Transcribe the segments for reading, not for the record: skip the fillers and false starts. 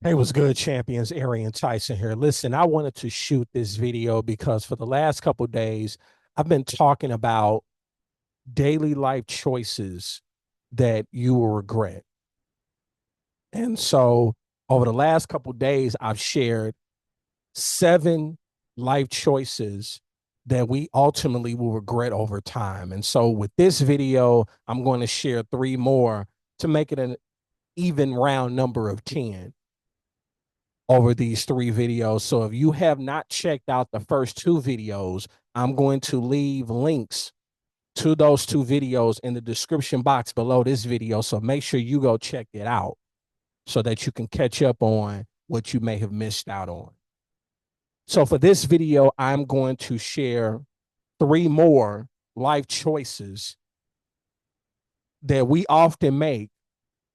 Hey, what's good, champions? Arian, Tyson here. Listen, I wanted to shoot this video because for the last couple of days, I've been talking about daily life choices that you will regret. And so over the last couple of days, I've shared 7 life choices that we ultimately will regret over time. And so with this video, I'm going to share 3 more to make it an even round number of 10 over these 3 videos. So if you have not checked out the first 2 videos, I'm going to leave links to those 2 videos in the description box below this video. So make sure you go check it out so that you can catch up on what you may have missed out on. So for this video, I'm going to share 3 more life choices that we often make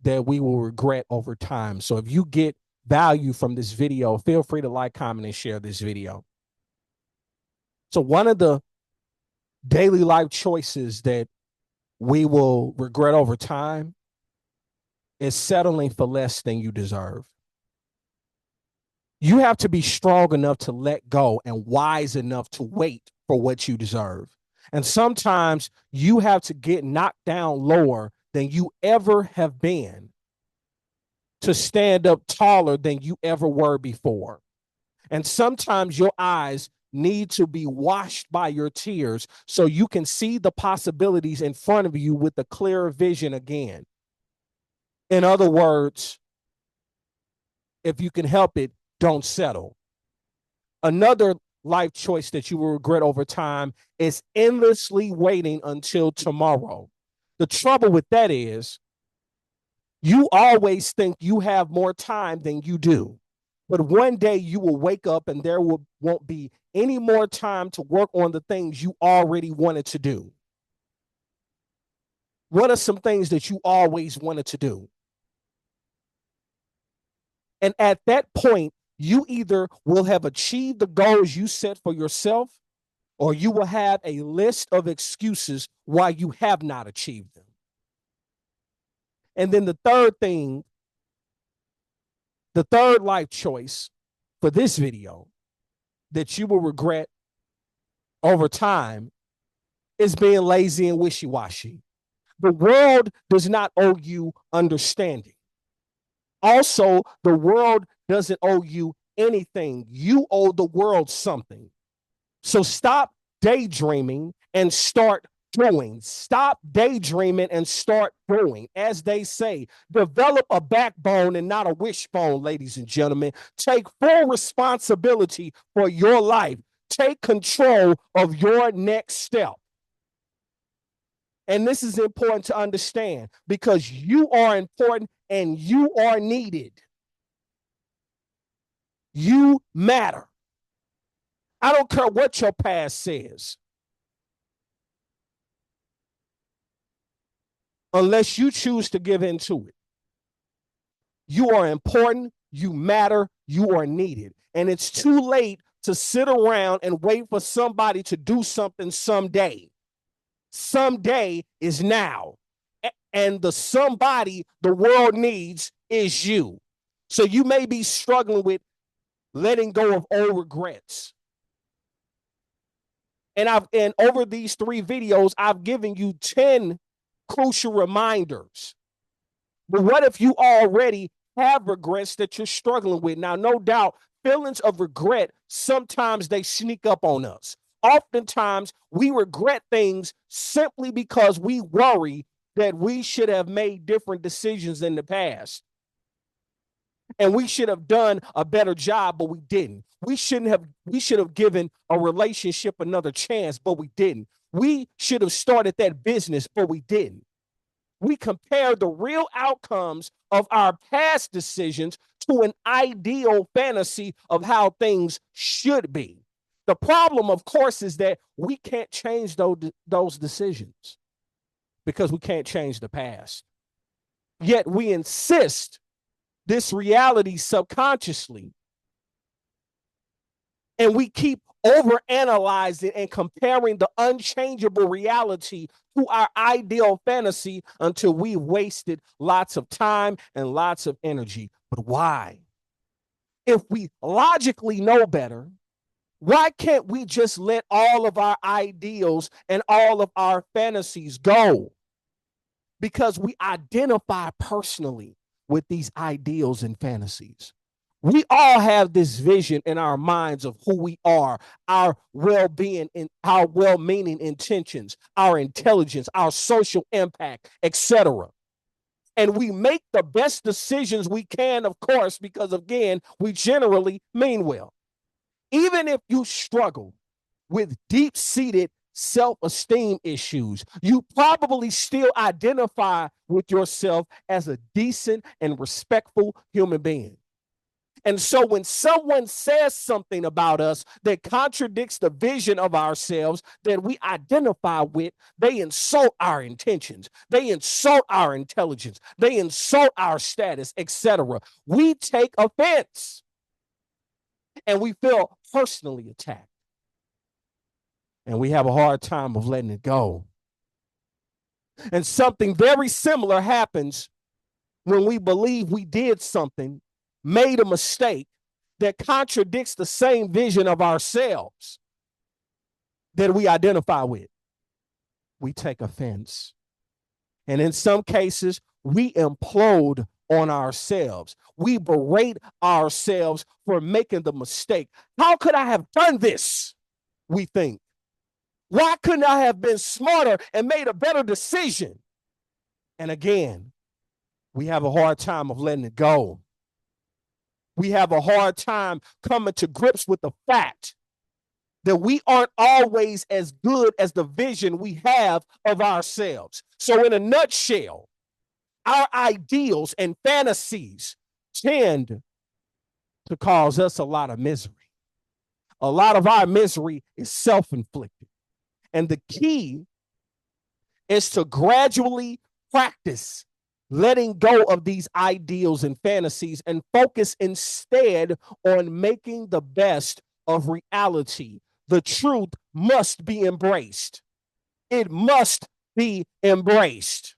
that we will regret over time. So if you get value from this video, feel free to like, comment, and share this video. So one of the daily life choices that we will regret over time is settling for less than you deserve. You have to be strong enough to let go and wise enough to wait for what you deserve. And sometimes you have to get knocked down lower than you ever have been to stand up taller than you ever were before. And sometimes your eyes need to be washed by your tears so you can see the possibilities in front of you with a clearer vision again. In other words, if you can help it, don't settle. Another life choice that you will regret over time is endlessly waiting until tomorrow. The trouble with that is you always think you have more time than you do. But one day you will wake up and won't be any more time to work on the things you already wanted to do. What are some things that you always wanted to do? And at that point, you either will have achieved the goals you set for yourself, or you will have a list of excuses why you have not achieved them. And then the third life choice for this video that you will regret over time is being lazy and wishy-washy. The world does not owe you understanding. Also, the world doesn't owe you anything. You owe the world something. So stop daydreaming and start doing. Stop daydreaming and start doing. As they say, develop a backbone and not a wishbone, ladies and gentlemen. Take full responsibility for your life. Take control of your next step. And this is important to understand because you are important and you are needed. You matter. I don't care what your past says. Unless you choose to give into it. You are important, you matter, you are needed. And it's too late to sit around and wait for somebody to do something someday. Someday is now. And the somebody the world needs is you. So you may be struggling with letting go of old regrets. And over these 3 videos, I've given you 10 crucial reminders. But what if you already have regrets that you're struggling with? Now, no doubt, feelings of regret, sometimes they sneak up on us. Oftentimes, we regret things simply because we worry that we should have made different decisions in the past. And we should have done a better job, but we didn't. We should have given a relationship another chance, but we didn't. We should have started that business, but we didn't. We compare the real outcomes of our past decisions to an ideal fantasy of how things should be. The problem, of course, is that we can't change those decisions because we can't change the past. Yet we insist this reality subconsciously. And we keep overanalyzing and comparing the unchangeable reality to our ideal fantasy until we've wasted lots of time and lots of energy. But why? If we logically know better, why can't we just let all of our ideals and all of our fantasies go? Because we identify personally with these ideals and fantasies. We all have this vision in our minds of who we are, our well-being and our well-meaning intentions, our intelligence, our social impact, etc. And we make the best decisions we can, of course, because again, we generally mean well. Even if you struggle with deep-seated self-esteem issues, you probably still identify with yourself as a decent and respectful human being. And so when someone says something about us that contradicts the vision of ourselves that we identify with, they insult our intentions, they insult our intelligence, they insult our status, etc. We take offense and we feel personally attacked. And we have a hard time of letting it go. And something very similar happens when we believe we did something, made a mistake that contradicts the same vision of ourselves that we identify with. We take offense. And in some cases, we implode on ourselves. We berate ourselves for making the mistake. How could I have done this? We think. Why couldn't I have been smarter and made a better decision? And again, we have a hard time of letting it go. We have a hard time coming to grips with the fact that we aren't always as good as the vision we have of ourselves. So in a nutshell, our ideals and fantasies tend to cause us a lot of misery. A lot of our misery is self-inflicted. And the key is to gradually practice letting go of these ideals and fantasies and focus instead on making the best of reality. The truth must be embraced. It must be embraced.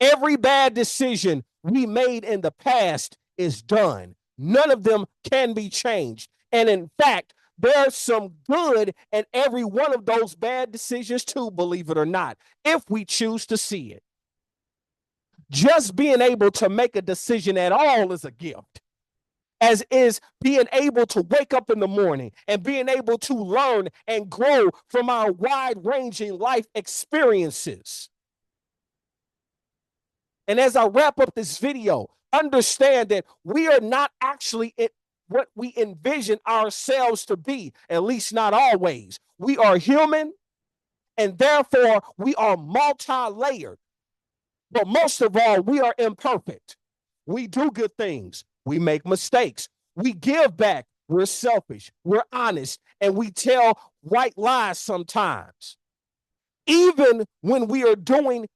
Every bad decision we made in the past is done. None of them can be changed. And in fact, there's some good in every one of those bad decisions too, believe it or not, if we choose to see it. Just being able to make a decision at all is a gift, as is being able to wake up in the morning and being able to learn and grow from our wide-ranging life experiences. And as I wrap up this video, understand that we are not actually what we envision ourselves to be, at least not always. We are human, and therefore we are multi-layered. But most of all, we are imperfect. We do good things. We make mistakes. We give back. We're selfish. We're honest. And we tell white lies sometimes. Even when we are doing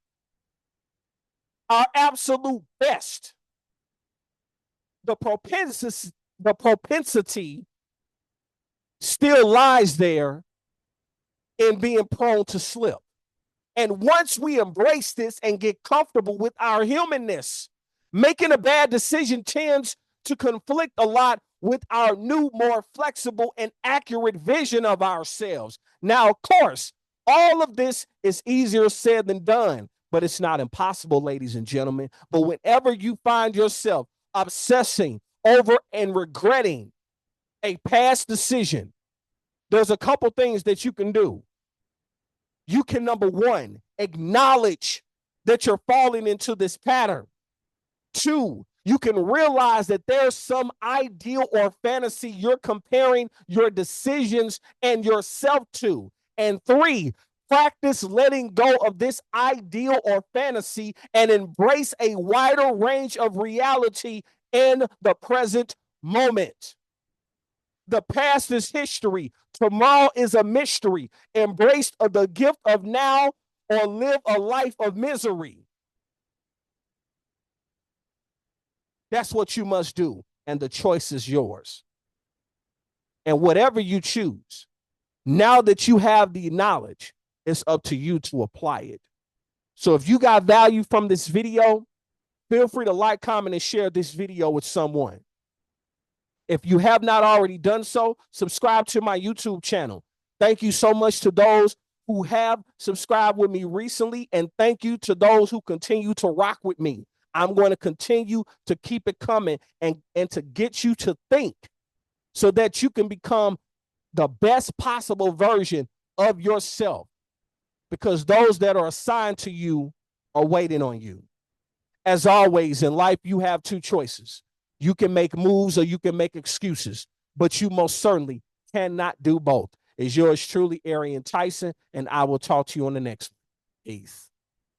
our absolute best, the propensity still lies there in being prone to slip. And once we embrace this and get comfortable with our humanness, making a bad decision tends to conflict a lot with our new, more flexible and accurate vision of ourselves. Now, of course, all of this is easier said than done, but it's not impossible, ladies and gentlemen. But whenever you find yourself obsessing over and regretting a past decision, there's a couple things that you can do. You can, number one, acknowledge that you're falling into this pattern. Two, you can realize that there's some ideal or fantasy you're comparing your decisions and yourself to. And three, practice letting go of this ideal or fantasy and embrace a wider range of reality in the present moment. The past is history. Tomorrow is a mystery. Embrace the gift of now or live a life of misery. That's what you must do. And the choice is yours. And whatever you choose, now that you have the knowledge, it's up to you to apply it. So if you got value from this video, feel free to like, comment, and share this video with someone. If you have not already done so, subscribe to my YouTube channel. Thank you so much to those who have subscribed with me recently, and thank you to those who continue to rock with me. I'm going to continue to keep it coming and to get you to think so that you can become the best possible version of yourself, because those that are assigned to you are waiting on you. As always, in life, you have two choices. You can make moves or you can make excuses, but you most certainly cannot do both. It's yours truly, Arian Tyson, and I will talk to you on the next one. Peace.